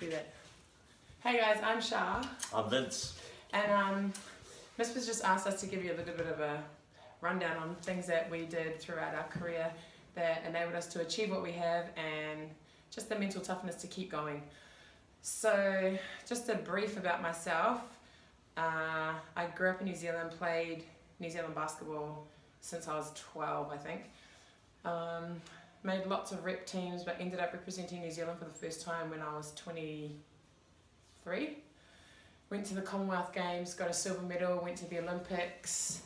do that. Hey guys, I'm Shah. I'm Vince. And Miss was just asked us to give you a little bit of a rundown on things that we did throughout our career that enabled us to achieve what we have and just the mental toughness to keep going. So just a brief about myself. I grew up in New Zealand, played New Zealand basketball since I was 12, I think. Made lots of rep teams, but ended up representing New Zealand for the first time when I was 23. Went to the Commonwealth Games, got a silver medal, went to the Olympics,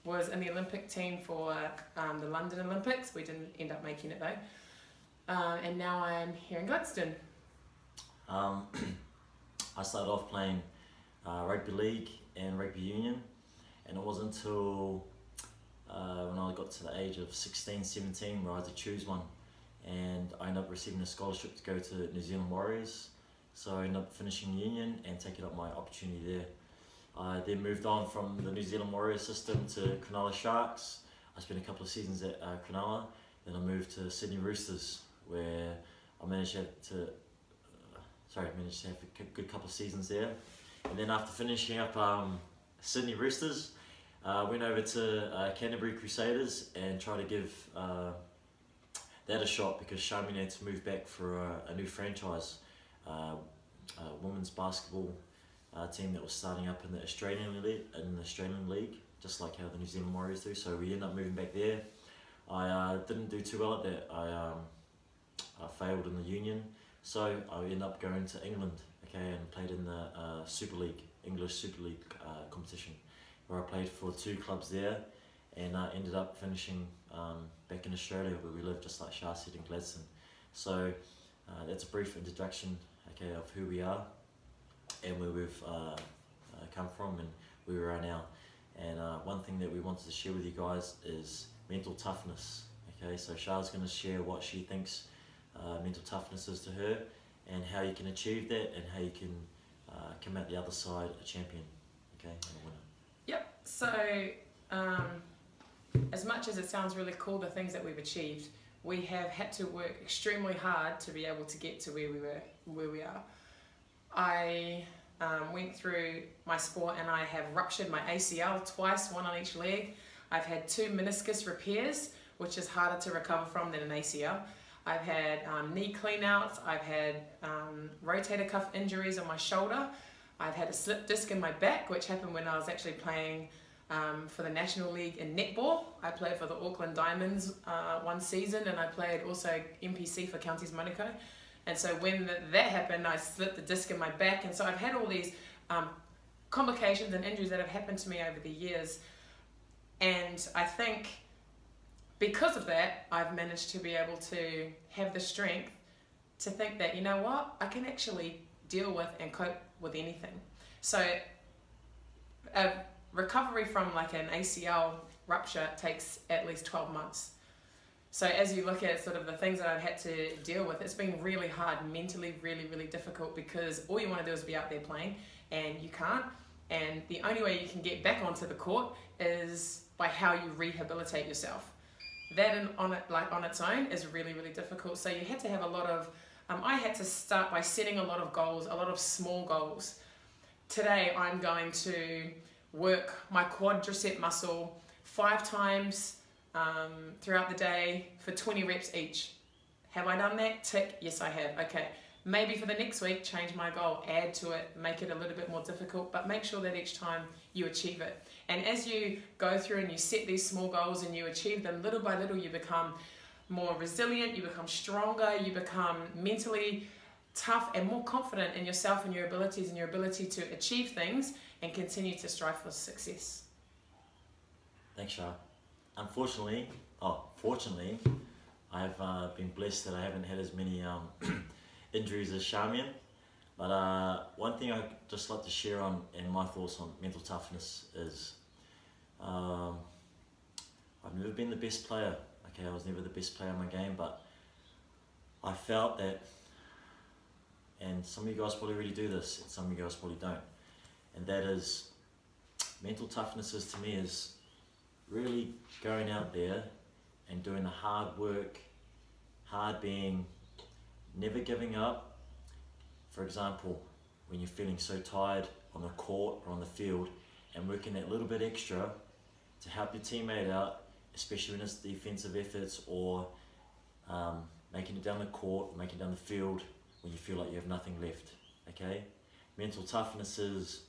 was in the Olympic team for the London Olympics. We didn't end up making it though. And now I'm here in Gladstone. I started off playing rugby league and rugby union, and it wasn't until when I got to the age of 16, 17 where I had to choose one, and I ended up receiving a scholarship to go to New Zealand Warriors. So I ended up finishing union and taking up my opportunity there. I then moved on from the New Zealand Warriors system to Cronulla Sharks. I spent a couple of seasons at Cronulla, then I moved to Sydney Roosters, where I managed to have a good couple of seasons there. And then after finishing up Sydney Roosters, went over to Canterbury Crusaders and tried to give that a shot, because Charmian had to move back for a new franchise, a women's basketball team that was starting up in the Australian League, just like how the New Zealand Warriors do. So we ended up moving back there. I didn't do too well at that. I failed in the union, so I ended up going to England, and played in the English Super League competition, where I played for 2 clubs there, and I ended up finishing back in Australia, where we live, just like Shah said, in Gladstone. So that's a brief introduction, of who we are and where we've come from and where we are now. And one thing that we wanted to share with you guys is mental toughness. So Shah's going to share what she thinks mental toughness is to her, and how you can achieve that, and how you can come out the other side a champion, and a winner. Yep, so as much as it sounds really cool, the things that we've achieved, we have had to work extremely hard to be able to get to where we are. I went through my sport and I have ruptured my ACL twice, one on each leg. I've had 2 meniscus repairs, which is harder to recover from than an ACL. I've had knee clean-outs, I've had rotator cuff injuries on my shoulder, I've had a slip disc in my back, which happened when I was actually playing for the National League in netball. I played for the Auckland Diamonds one season, and I played also NPC for Counties Manukau. And so when that happened, I slipped the disc in my back, and so I've had all these complications and injuries that have happened to me over the years. And I think because of that, I've managed to be able to have the strength to think that, you know what, I can actually deal with and cope with anything. So recovery from like an ACL rupture takes at least 12 months. So as you look at sort of the things that I've had to deal with, it's been really hard, mentally really, really difficult, because all you want to do is be out there playing, and you can't. And the only way you can get back onto the court is by how you rehabilitate yourself. That on its own is really, really difficult. So you had to have a lot of, I had to start by setting a lot of goals, a lot of small goals. Today I'm going to work my quadricep muscle 5 times throughout the day for 20 reps each. Have I done that? Tick, yes I have. Okay, maybe for the next week, change my goal, add to it, make it a little bit more difficult, but make sure that each time you achieve it. And as you go through and you set these small goals and you achieve them, little by little you become more resilient, you become stronger, you become mentally tough and more confident in yourself and your abilities and your ability to achieve things and continue to strive for success. Thanks, Shah. Fortunately, I've been blessed that I haven't had as many injuries as Charmian. But one thing I'd just like to share on, and my thoughts on mental toughness is, I've never been the best player. I was never the best player in my game, but I felt that, and some of you guys probably already do this, and some of you guys probably don't, and that is, mental toughness is, to me, is really going out there and doing the hard work, hard being never giving up. For example, when you're feeling so tired on the court or on the field, and working that little bit extra to help your teammate out, especially when it's defensive efforts or making it down the court, making it down the field when you feel like you have nothing left, okay? Mental toughness is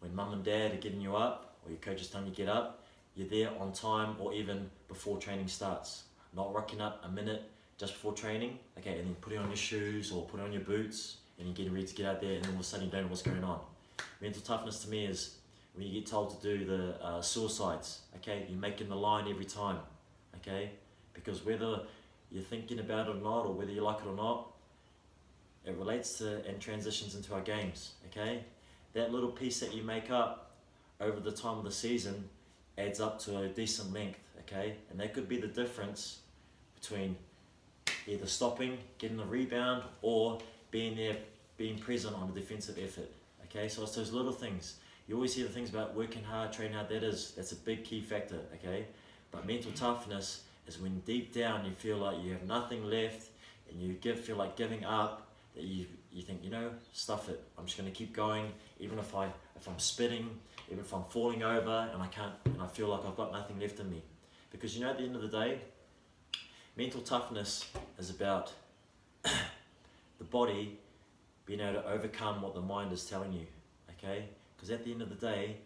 when mum and dad are getting you up, or your coach is telling you to get up, you're there on time or even before training starts. Not rocking up a minute just before training, okay, and then putting on your shoes or putting on your boots and you're getting ready to get out there, and then all of a sudden you don't know what's going on. Mental toughness to me is when you get told to do the suicides, okay, you're making the line every time, okay, because whether you're thinking about it or not, or whether you like it or not, it relates to and transitions into our games, okay? That little piece that you make up over the time of the season adds up to a decent length, okay? And that could be the difference between either stopping, getting the rebound, or being there, being present on a defensive effort, okay? So it's those little things. You always hear the things about working hard, training hard, that's a big key factor, okay? But mental toughness is when deep down you feel like you have nothing left and you feel like giving up, that you think, you know, stuff it, I'm just going to keep going, even if I'm spitting, even if I'm falling over and I feel like I've got nothing left in me. Because you know, at the end of the day, mental toughness is about the body being able to overcome what the mind is telling you, okay? Because at the end of the day,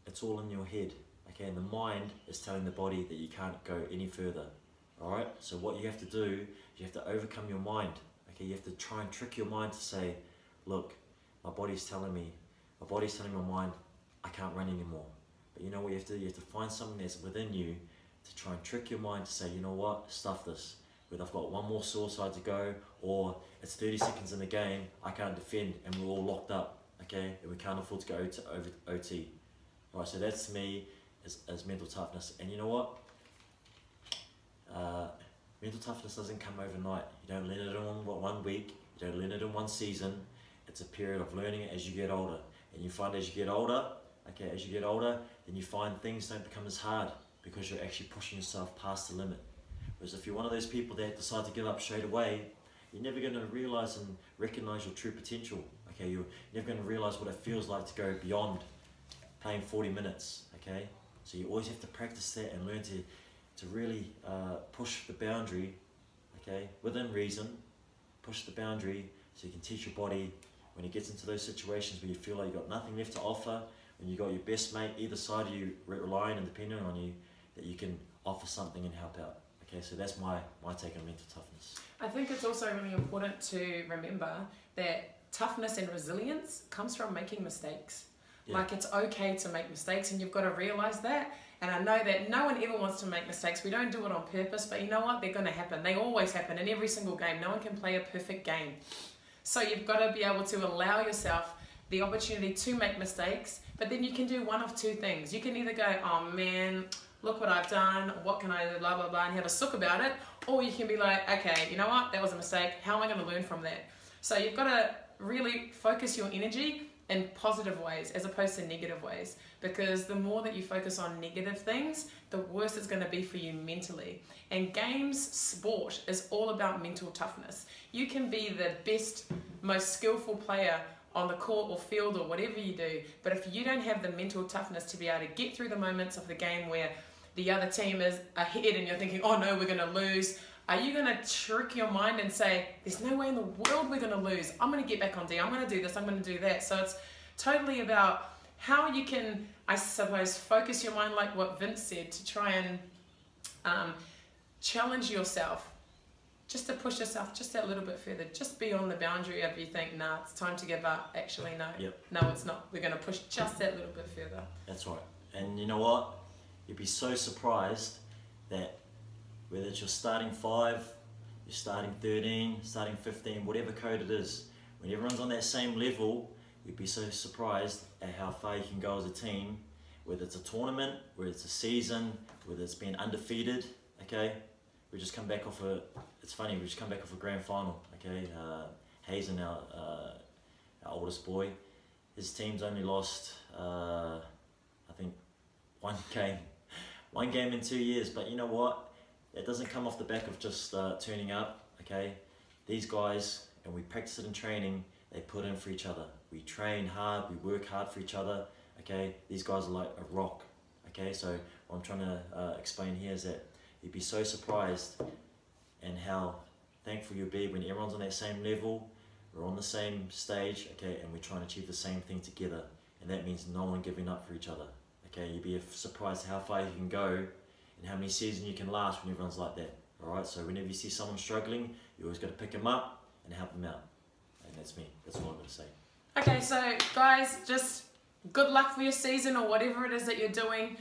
it's all in your head, okay? And the mind is telling the body that you can't go any further, all right? So what you have to do is you have to overcome your mind, okay? You have to try and trick your mind to say, look, my body's telling my mind, I can't run anymore. But you know what you have to do? You have to find something that's within you to try and trick your mind to say, you know what, stuff this. Whether I've got one more suicide to go, or it's 30 seconds in the game, I can't defend and we're all locked up, okay? And we can't afford to go to OT. All right, so that's me as mental toughness. And you know what? Mental toughness doesn't come overnight. You don't learn it in 1 week, you don't learn it in 1 season. It's a period of learning it as you get older. And you find as you get older, okay, then you find things don't become as hard because you're actually pushing yourself past the limit. Whereas if you're one of those people that decide to give up straight away, you're never going to realize and recognize your true potential. Okay, you're never going to realize what it feels like to go beyond playing 40 minutes. Okay, so you always have to practice that and learn to really push the boundary. Okay, within reason, push the boundary so you can teach your body when it gets into those situations where you feel like you've got nothing left to offer, when you've got your best mate either side of you relying and depending on you, that you can offer something and help out. Okay, so that's my take on mental toughness. I think it's also really important to remember that toughness and resilience comes from making mistakes. Yeah. Like, it's okay to make mistakes, and you've got to realise that. And I know that no one ever wants to make mistakes. We don't do it on purpose, but you know what? They're going to happen. They always happen in every single game. No one can play a perfect game. So you've got to be able to allow yourself the opportunity to make mistakes, but then you can do one of two things. You can either go, oh man, look what I've done, what can I do, blah, blah, blah, and have a sook about it, or you can be like, okay, you know what? That was a mistake. How am I going to learn from that? So you've got to really focus your energy in positive ways as opposed to negative ways, because the more that you focus on negative things, the worse it's going to be for you mentally. And games, sport is all about mental toughness. You can be the best, most skillful player on the court or field or whatever you do, but if you don't have the mental toughness to be able to get through the moments of the game where the other team is ahead and you're thinking, oh no, we're going to lose, are you going to trick your mind and say, there's no way in the world we're going to lose, I'm going to get back on D, I'm going to do this, I'm going to do that. So it's totally about how you can, I suppose, focus your mind, like what Vince said, to try and challenge yourself, just to push yourself just that little bit further, just beyond the boundary of you think, nah, it's time to give up. Actually, no, no, it's not. We're going to push just that little bit further. That's right. And you know what? You'd be so surprised that whether it's your starting 5, your starting 13, starting 15, whatever code it is, when everyone's on that same level, you'd be so surprised at how far you can go as a team, whether it's a tournament, whether it's a season, whether it's been undefeated, okay? We just come back off it's funny, we just come back off a grand final, okay? Hazen, our oldest boy, his team's only lost, I think, one game in 2 years, but you know what? It doesn't come off the back of just turning up, okay? these guys, and we practice it in training, they put in for each other. We train hard, we work hard for each other, okay? These guys are like a rock, okay? So what I'm trying to explain here is that you'd be so surprised and how thankful you'll be when everyone's on that same level, we're on the same stage, okay, and we're trying to achieve the same thing together. And that means no one giving up for each other, okay? You'd be surprised how far you can go and how many seasons you can last when everyone's like that, all right? So whenever you see someone struggling, you always got to pick them up and help them out. And that's me, that's all I'm going to say. Okay, so guys, just good luck for your season or whatever it is that you're doing.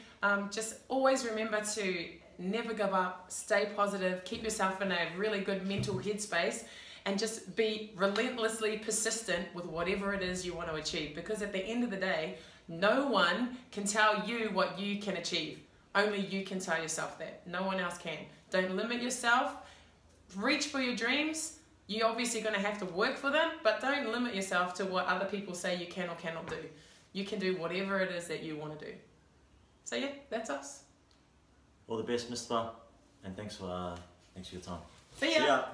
Just always remember to never give up, stay positive, keep yourself in a really good mental headspace, and just be relentlessly persistent with whatever it is you want to achieve. Because at the end of the day, no one can tell you what you can achieve. Only you can tell yourself that. No one else can. Don't limit yourself. Reach for your dreams. You're obviously going to have to work for them, but don't limit yourself to what other people say you can or cannot do. You can do whatever it is that you want to do. So yeah, that's us. All the best, mister, and thanks for your time. See ya. See ya.